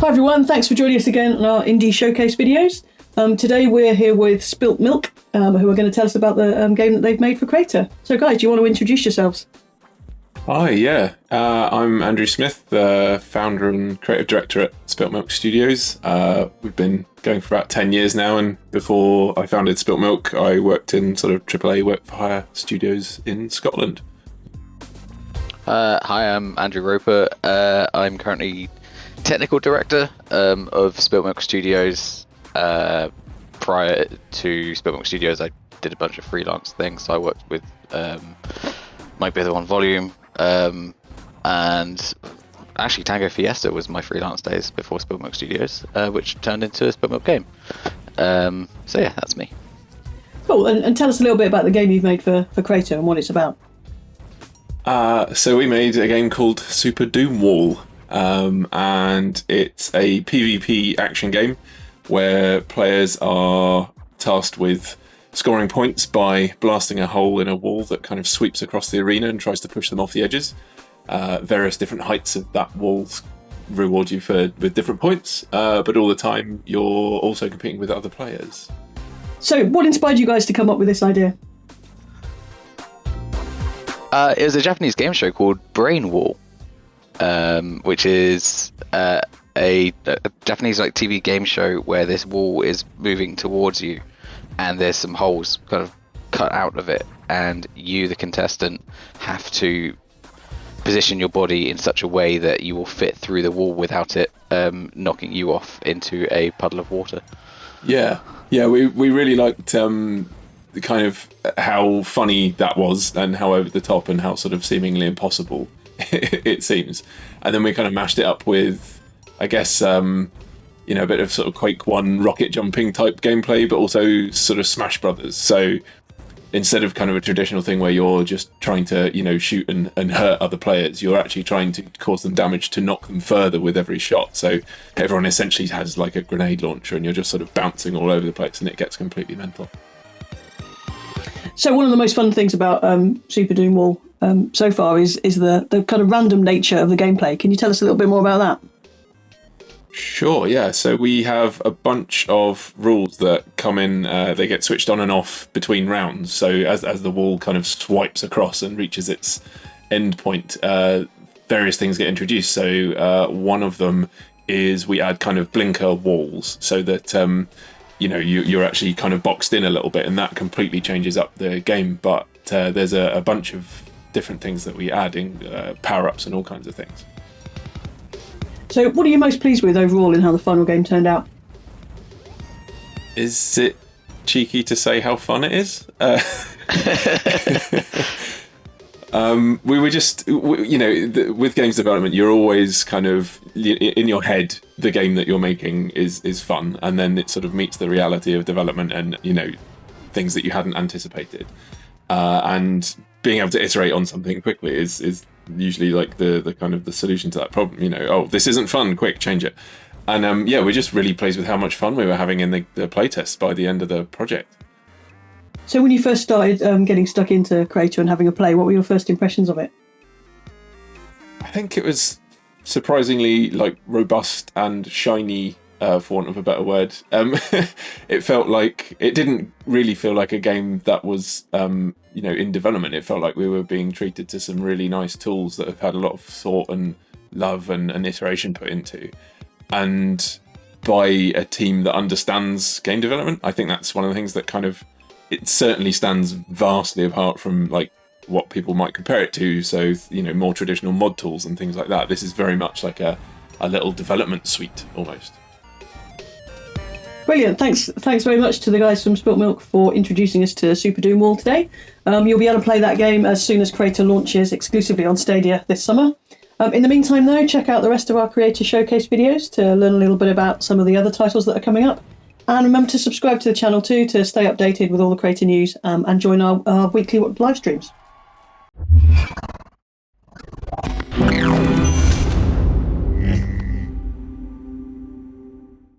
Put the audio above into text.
Hi everyone, thanks for joining us again on our Indie Showcase videos. Today we're here with Spilt Milk, who are going to tell us about the game that they've made for Crayta. So guys, do you want to introduce yourselves? Hi, yeah. I'm Andrew Smith, the founder and creative director at Spilt Milk Studios. We've been going for about 10 years now, and before I founded Spilt Milk, I worked in sort of AAA work-for-hire studios in Scotland. Hi, I'm Andrew Roper. I'm currently technical director of Spilt Milk Studios. Prior to Spilt Milk Studios, I did a bunch of freelance things. So I worked with Mike Bither on Volume, and actually Tango Fiesta was my freelance days before Spilt Milk Studios, which turned into a Spilt Milk game. So yeah, that's me. Cool, and tell us a little bit about the game you've made for Crayta and what it's about. So we made a game called Super Doom Wall, and it's a PvP action game where players are tasked with scoring points by blasting a hole in a wall that kind of sweeps across the arena and tries to push them off the edges. Various different heights of that wall reward you with different points, but all the time you're also competing with other players. So what inspired you guys to come up with this idea? It was a Japanese game show called Brain Wall, which is a Japanese TV game show where this wall is moving towards you, and there's some holes kind of cut out of it, and you, the contestant, have to position your body in such a way that you will fit through the wall without it knocking you off into a puddle of water. Yeah, we really liked the kind of how funny that was and how over the top and how sort of seemingly impossible it seems. And then we kind of mashed it up with, I guess, a bit of sort of Quake 1 rocket jumping type gameplay, but also sort of Smash Brothers. So instead of kind of a traditional thing where you're just trying to, shoot and hurt other players, you're actually trying to cause them damage to knock them further with every shot. So everyone essentially has like a grenade launcher and you're just sort of bouncing all over the place and it gets completely mental. So one of the most fun things about Super Doom Wall so far is the kind of random nature of the gameplay. Can you tell us a little bit more about that? Sure, yeah. So we have a bunch of rules that come in, they get switched on and off between rounds. So as the wall kind of swipes across and reaches its end point, various things get introduced. So one of them is we add kind of blinker walls so that you're actually kind of boxed in a little bit, and that completely changes up the game. But there's a bunch of different things that we add in, power-ups and all kinds of things. So what are you most pleased with overall in how the final game turned out? Is it cheeky to say how fun it is? We were just, with games development, you're always kind of, in your head, the game that you're making is fun, and then it sort of meets the reality of development and, things that you hadn't anticipated. And being able to iterate on something quickly is usually like the kind of the solution to that problem. Oh, this isn't fun, quick, change it. And we're just really pleased with how much fun we were having in the playtest by the end of the project. So when you first started getting stuck into Crayta and having a play, what were your first impressions of it? I think it was surprisingly robust and shiny, for want of a better word. It felt like it didn't really feel like a game that was in development. It felt like we were being treated to some really nice tools that have had a lot of thought and love and iteration put into, and by a team that understands game development. I think that's one of the things that kind of, it certainly stands vastly apart from what people might compare it to. So, more traditional mod tools and things like that. This is very much like a little development suite almost. Brilliant. Thanks very much to the guys from Spilt Milk for introducing us to Super Doom Wall today. You'll be able to play that game as soon as Crayta launches exclusively on Stadia this summer. In the meantime, though, check out the rest of our Creator Showcase videos to learn a little bit about some of the other titles that are coming up. And remember to subscribe to the channel too to stay updated with all the Crayta news and join our weekly live streams.